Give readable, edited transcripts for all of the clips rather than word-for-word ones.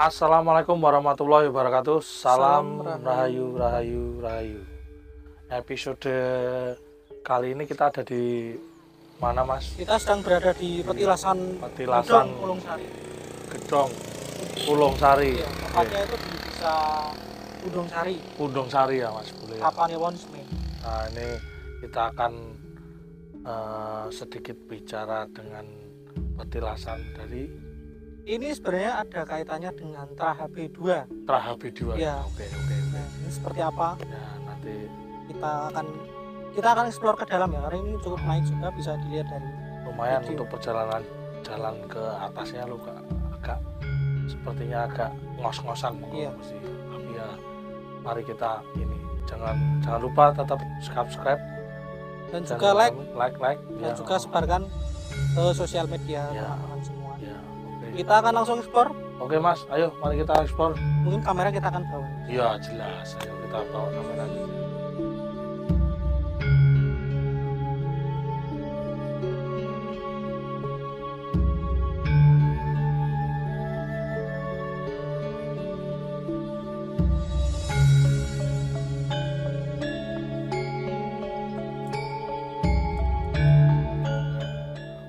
Assalamualaikum warahmatullahi wabarakatuh. Salam Salam rahayu, Rahayu. rahayu, rahayu. Episode kali ini kita ada di mana, Mas? Kita sedang berada di petilasan Petilasan Gedong, Pulung Sari. Gedong, Pulung Sari. Iya, tempatnya itu di desa Pudong Sari, Pudong Sari ya, Mas. Boleh. Ya? Kapanewon Semen. Nah, ini kita akan sedikit bicara dengan petilasan dari Ini sebenarnya ada kaitannya dengan TraHB2. TraHB2. Iya. Oke. Nah, ini seperti apa? Ya, nanti Kita akan explore ke dalam ya, karena ini cukup naik juga, bisa dilihat dari lumayan video. untuk perjalanan jalan ke atasnya lu agak sepertinya agak ngos-ngosan Iya. mesti. Tapi ya mari kita ini jangan lupa tetap subscribe Dan juga like ya. dan juga sebarkan ke sosial media Ya. teman-teman semua. Ya, oke. Kita akan langsung explore. Oke, Mas, ayo mari kita explore. Mungkin kamera kita akan bawa. Iya, jelas. Ayo kita bawa kamera.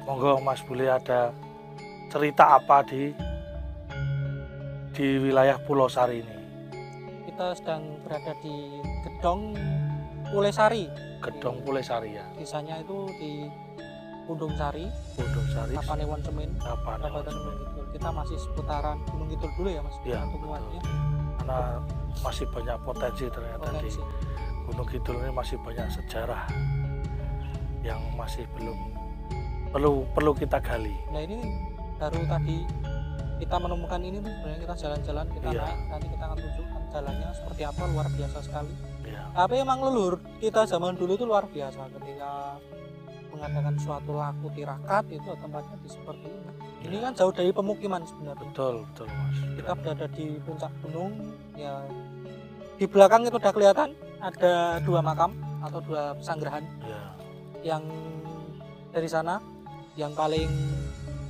Monggo Mas Bule, ada cerita apa di wilayah Pulau Sari ini? Kita sedang berada di Gedong Pulung Sari. Gedong Pulung Sari ya. Desanya itu di Pudong Sari, Pudong Sari. Kapanewon Semen, Kapanewon Kabupaten Semen. Gunung Kidul. Kita masih seputaran Gunung Kidul dulu ya, Mas. Iya, Untuk betul. muatnya Karena masih banyak potensi ternyata potensi. di Gunung Kidul ini, masih banyak sejarah yang masih belum perlu kita gali. Nah, ini baru tadi kita menemukan ini tuh, sebenarnya kita jalan-jalan, kita Iya. naik, nanti kita akan tunjukkan jalannya seperti apa, luar biasa sekali. Ya, Tapi emang leluhur kita zaman dulu itu luar biasa ketika mengadakan suatu laku tirakat itu tempatnya di seperti ini. Ini kan jauh dari pemukiman sebenarnya. betul Mas. Kita berada di puncak gunung ya, di belakang itu udah kelihatan ada dua makam atau dua pesanggrahan. Ya, Yang dari sana yang paling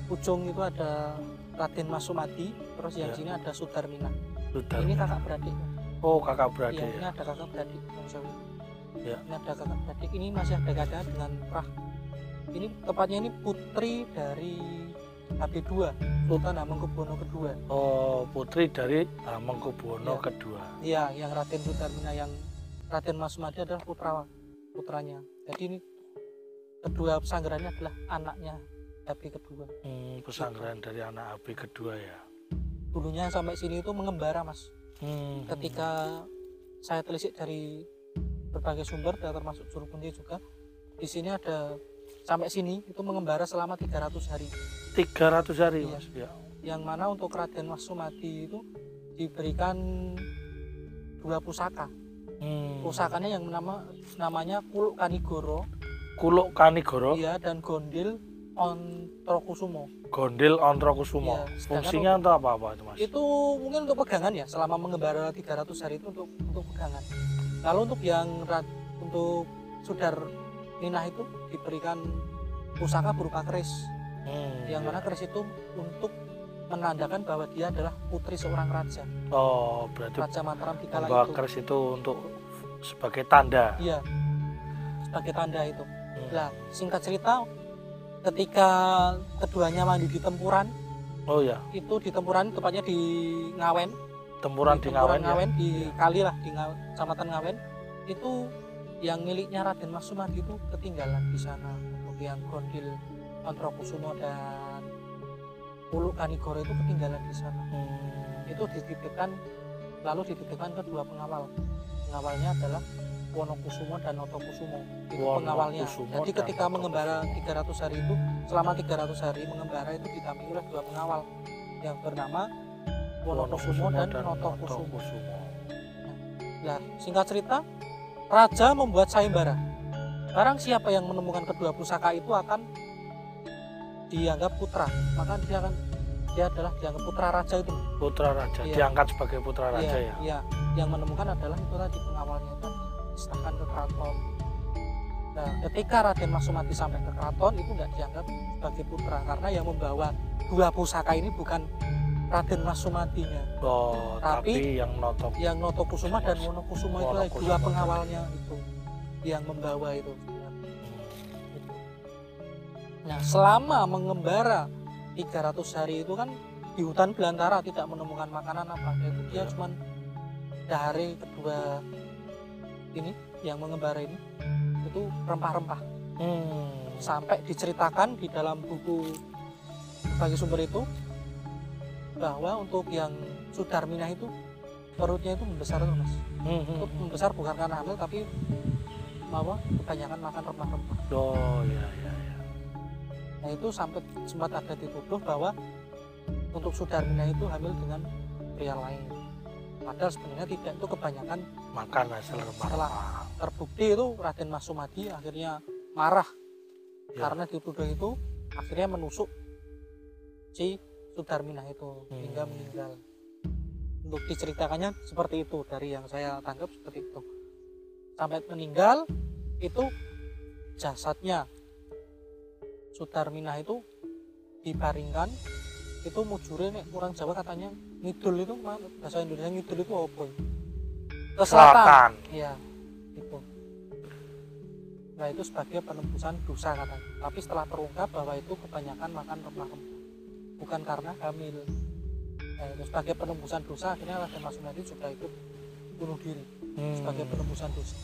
ujung itu ada Raden Mas Sumadi, terus yang Ya. sini ada Sudarmina. sudah. Ini kakak beradik. Oh, kakak beradik Iya, ini ya. ada kakak beradik Bang Sawi. Ya. Ini ada kakak beradik, ini masih ada kaitannya dengan Prah. Ini tepatnya ini putri dari HB2, Sultan Hamengkubuwono II. Oh, putri dari Hamengkubuwono Ya. kedua. Iya, yang Raden Sudarmina, yang Raden Mas Sumadi adalah putranya. Jadi ini kedua pesanggrahannya adalah anaknya HB kedua. Pesanggrahan dari anak AB kedua ya. Dulunya sampai sini itu mengembara, Mas. Hmm. Ketika saya telisik dari berbagai sumber, termasuk Juru Kunti juga, di sini ada sampai sini itu mengembara selama 300 hari. 300 hari, Iya. Mas. Ya. Yang mana untuk Raden Mas Sumadi itu diberikan 2 pusaka. Pusakanya yang namanya Kuluk Kanigoro, Kuluk Kanigoro, iya, dan Gondil Ontrokusumo. Gondil Ontrokusumo. Iya, sedangkan Fungsinya untuk apa itu, Mas? Itu mungkin untuk pegangan ya, selama mengembara 300 hari itu untuk pegangan. Lalu untuk Sudarminah itu diberikan pusaka berupa keris, yang mana keris itu untuk menandakan bahwa dia adalah putri seorang raja, Oh, berarti Raja Mataram di kala membawa itu. keris itu untuk sebagai tanda. Iya, sebagai tanda itu. Hmm. Nah, singkat cerita, ketika keduanya mandi di tempuran, Oh ya, itu di tempuran tepatnya di Ngawen, tempuran di Ngawen ya. Ngawen, di kali lah di Kecamatan Ngawen, itu yang miliknya Raden Mas Sumadi itu ketinggalan di sana. Untuk yang Gondil Ontrokusumo dan Kuluk Kanigoro itu ketinggalan di sana. Itu dititipkan, lalu dititipkan ke dua pengawal. Pengawalnya adalah Wonokusumo dan Notokusumo. Itu pengawalnya. Wonokusumo Jadi dan ketika mengembara Notokusumo. 300 hari itu, selama 300 hari mengembara itu didampingi oleh dua pengawal yang bernama Wonokusumo dan Notokusumo. Nah, singkat cerita, raja membuat sayembara. Barang siapa yang menemukan kedua pusaka itu akan dianggap putra, maka dia adalah dianggap putra raja itu. Putra raja, Iya. diangkat sebagai putra raja ya. Iya, yang menemukan adalah itu tadi pengawalnya itu diserahkan ke keraton. Nah, ketika Raden Mas Sumadi sampai ke keraton itu nggak dianggap sebagai putra, karena yang membawa dua pusaka ini bukan Raden Mas Sumadinya. Oh, tapi yang Notokusuma dan Wonokusuma itu adalah dua pengawalnya itu yang membawa itu. Nah, selama mengembara 300 hari itu kan di hutan belantara tidak menemukan makanan apa, yaitu dia cuman dari kedua ini yang mengembara ini itu rempah-rempah. Sampai diceritakan di dalam buku bagi sumber itu bahwa untuk yang Sudarminah itu perutnya itu membesar tuh Mas. Itu membesar bukan karena hamil tapi bahwa kebanyakan makan rempah-rempah. Oh iya. Nah itu sampai sempat ada dituduh bahwa untuk Sudarminah itu hamil dengan pria lain. Padahal sebenarnya tidak, itu kebanyakan makan hasil rempah. Setelah terbukti itu Raden Mas Sumadi akhirnya marah karena dituduh itu, akhirnya menusuk si Sudarminah itu hingga meninggal. Untuk diceritakannya seperti itu, dari yang saya tangkap seperti itu. Sampai meninggal itu jasadnya Sudarminah itu dibaringkan, itu mujure nek orang Jawa katanya ngidul, itu bahasa Indonesia ngidul itu apa? Ke selatan. Iya, itu. Nah itu sebagai penembusan dosa katanya. Tapi setelah terungkap bahwa itu kebanyakan makan rempah-rempah, bukan karena hamil. Nah, itu sebagai penembusan dosa, akhirnya Raden Mas Sumadi juga ikut bunuh diri sebagai penembusan dosa.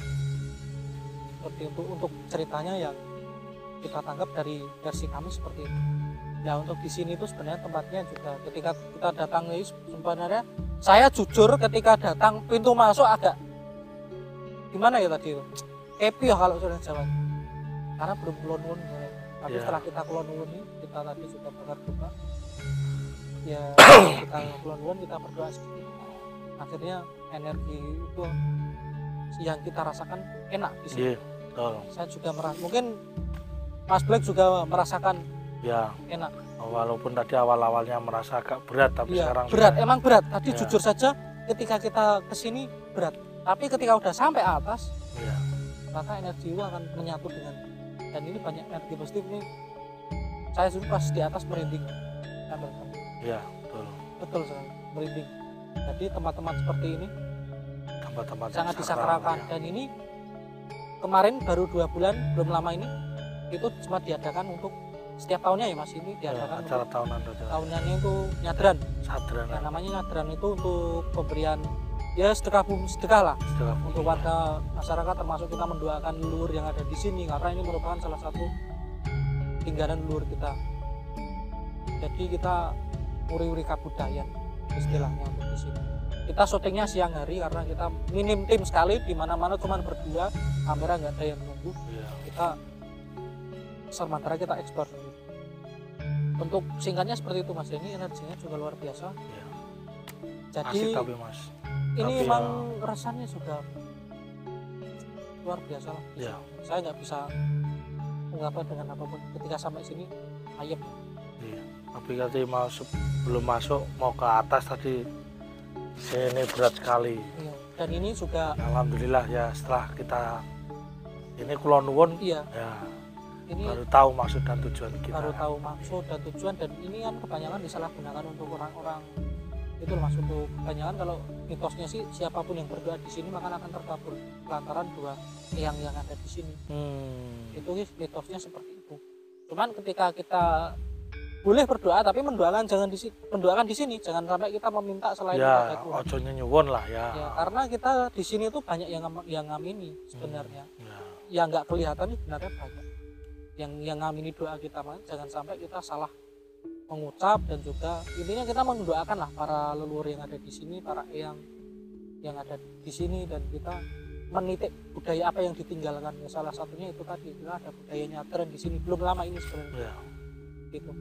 Seperti itu untuk ceritanya yang kita tangkap dari versi kami seperti itu. Nah untuk di sini itu sebenarnya tempatnya juga ketika kita datang ini sebenarnya saya jujur ketika datang pintu masuk agak gimana ya tadi itu kepi ya kalau sudah Jawa, karena belum kulon-kulon ya. Tapi setelah kita kulon-kulon ini kita tadi sudah bakar doa ya, kita kulon-kulon kita berdoa sedikit, akhirnya energi itu yang kita rasakan enak di sini. Saya juga mungkin Mas Black juga merasakan enak. Walaupun tadi awal-awalnya merasa agak berat, tapi sekarang berat, emang berat. Tadi jujur saja ketika kita kesini berat, tapi ketika udah sampai atas, maka energi itu akan menyatu dengan, dan ini banyak energi positif nih. Saya sudah pas di atas merinding. Iya, betul sekali, merinding. Jadi tempat-tempat seperti ini tempat-tempat sangat disakralkan. Dan ini kemarin baru 2 bulan, belum lama ini itu cuma diadakan untuk setiap tahunnya ya Mas, ini diadakan acara tahunannya itu nyadran. Nah, namanya nyadran itu untuk pemberian ya sedekah lah untuk warga masyarakat, termasuk kita mendoakan leluhur yang ada di sini karena ini merupakan salah satu tinggalan leluhur kita. Jadi kita uri-uri kabudayan istilahnya untuk di sini. Kita syutingnya siang hari karena kita minim tim sekali, di mana-mana cuma berdua, kamera nggak ada yang nunggu. Kita sementara kita ekspor. Untuk singkatnya seperti itu Mas, ini energinya juga luar biasa. Jadi tapi Mas, ini memang rasanya sudah luar biasa lah. Saya nggak bisa mengapa dengan apapun ketika sampai sini ayam. Tapi tadi belum masuk mau ke atas tadi sini berat sekali. Dan ini juga alhamdulillah ya, setelah kita ini kulon nuwun ini baru tahu maksud dan tujuan kita. Baru tahu maksud dan tujuan, dan ini kan kebanyakan disalahgunakan untuk orang-orang itu Mas. Untuk kebanyakan kalau mitosnya sih siapapun yang berdoa di sini maka akan terkabul lantaran dua yang ada di sini. Itu mitosnya seperti itu. Cuman ketika kita boleh berdoa tapi mendoakan mendoakan di sini, jangan sampai kita meminta selain kepada Tuhan. Ojo nyuwun lah ya. Karena kita di sini tuh banyak yang ngamini sebenarnya. Yang nggak kelihatan sebenarnya banyak yang ngamini doa kita, jangan sampai kita salah mengucap. Dan juga intinya kita mendoakan lah para leluhur yang ada di sini, para yang ada di sini, dan kita menitik budaya apa yang ditinggalkan. Salah satunya itu tadi, kita ada budaya nyadran di sini belum lama ini sebenarnya. Gitu.